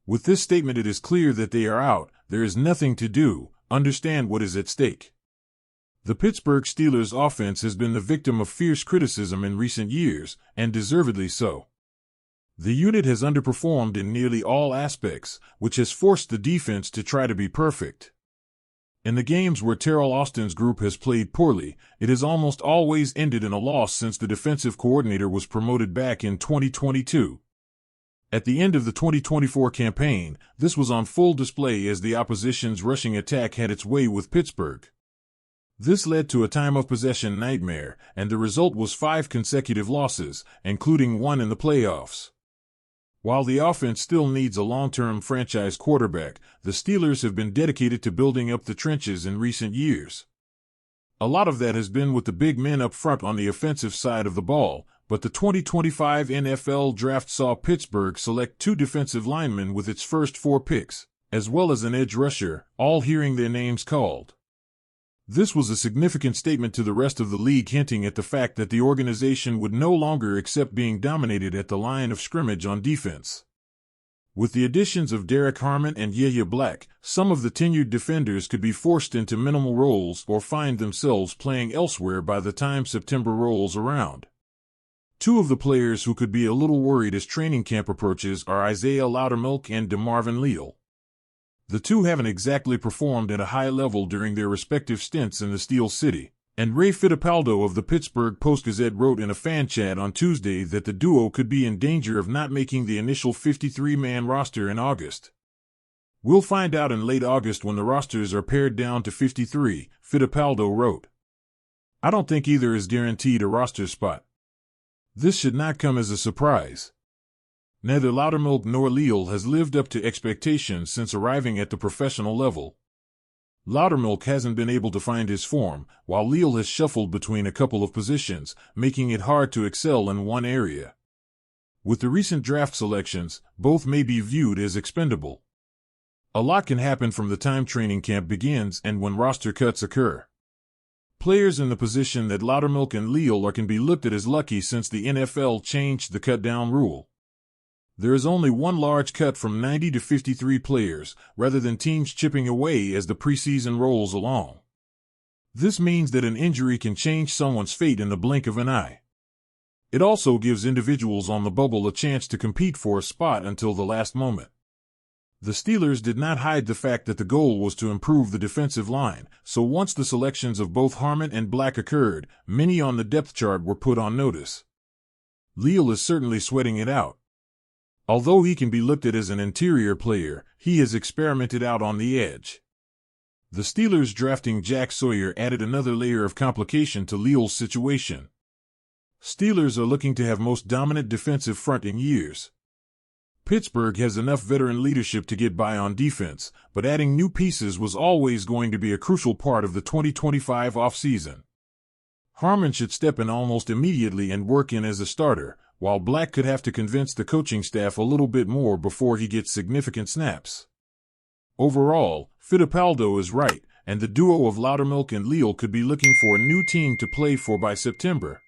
With this statement, it is clear that they are out. There is nothing to do. Understand what is at stake. The Pittsburgh Steelers offense has been the victim of fierce criticism in recent years, and deservedly so. The unit has underperformed in nearly all aspects, which has forced the defense to try to be perfect. In the games where Terrell Austin's group has played poorly, it has almost always ended in a loss since the defensive coordinator was promoted back in 2022. At the end of the 2024 campaign, this was on full display as the opposition's rushing attack had its way with Pittsburgh. This led to a time of possession nightmare, and the result was 5 consecutive losses, including one in the playoffs. While the offense still needs a long-term franchise quarterback, the Steelers have been dedicated to building up the trenches in recent years. A lot of that has been with the big men up front on the offensive side of the ball, but the 2025 NFL Draft saw Pittsburgh select 2 defensive linemen with its first 4 picks, as well as an edge rusher, all hearing their names called. This was a significant statement to the rest of the league, hinting at the fact that the organization would no longer accept being dominated at the line of scrimmage on defense. With the additions of Derek Harmon and Yehia Black, some of the tenured defenders could be forced into minimal roles or find themselves playing elsewhere by the time September rolls around. 2 of the players who could be a little worried as training camp approaches are Isaiah Loudermilk and DeMarvin Leal. The 2 haven't exactly performed at a high level during their respective stints in the Steel City, and Ray Fittipaldo of the Pittsburgh Post-Gazette wrote in a fan chat on Tuesday that the duo could be in danger of not making the initial 53-man roster in August. We'll find out in late August when the rosters are pared down to 53, Fittipaldo wrote. I don't think either is guaranteed a roster spot. This should not come as a surprise. Neither Loudermilk nor Leal has lived up to expectations since arriving at the professional level. Loudermilk hasn't been able to find his form, while Leal has shuffled between a couple of positions, making it hard to excel in one area. With the recent draft selections, both may be viewed as expendable. A lot can happen from the time training camp begins and when roster cuts occur. Players in the position that Loudermilk and Leal are can be looked at as lucky since the NFL changed the cut-down rule. There is only one large cut from 90 to 53 players, rather than teams chipping away as the preseason rolls along. This means that an injury can change someone's fate in the blink of an eye. It also gives individuals on the bubble a chance to compete for a spot until the last moment. The Steelers did not hide the fact that the goal was to improve the defensive line, so once the selections of both Harmon and Black occurred, many on the depth chart were put on notice. Leal is certainly sweating it out. Although he can be looked at as an interior player, he has experimented out on the edge. The Steelers drafting Jack Sawyer added another layer of complication to Leal's situation. Steelers are looking to have most dominant defensive front in years. Pittsburgh has enough veteran leadership to get by on defense, but adding new pieces was always going to be a crucial part of the 2025 offseason. Harmon should step in almost immediately and work in as a starter, while Black could have to convince the coaching staff a little bit more before he gets significant snaps. Overall, Fittipaldo is right, and the duo of Loudermilk and Leal could be looking for a new team to play for by September.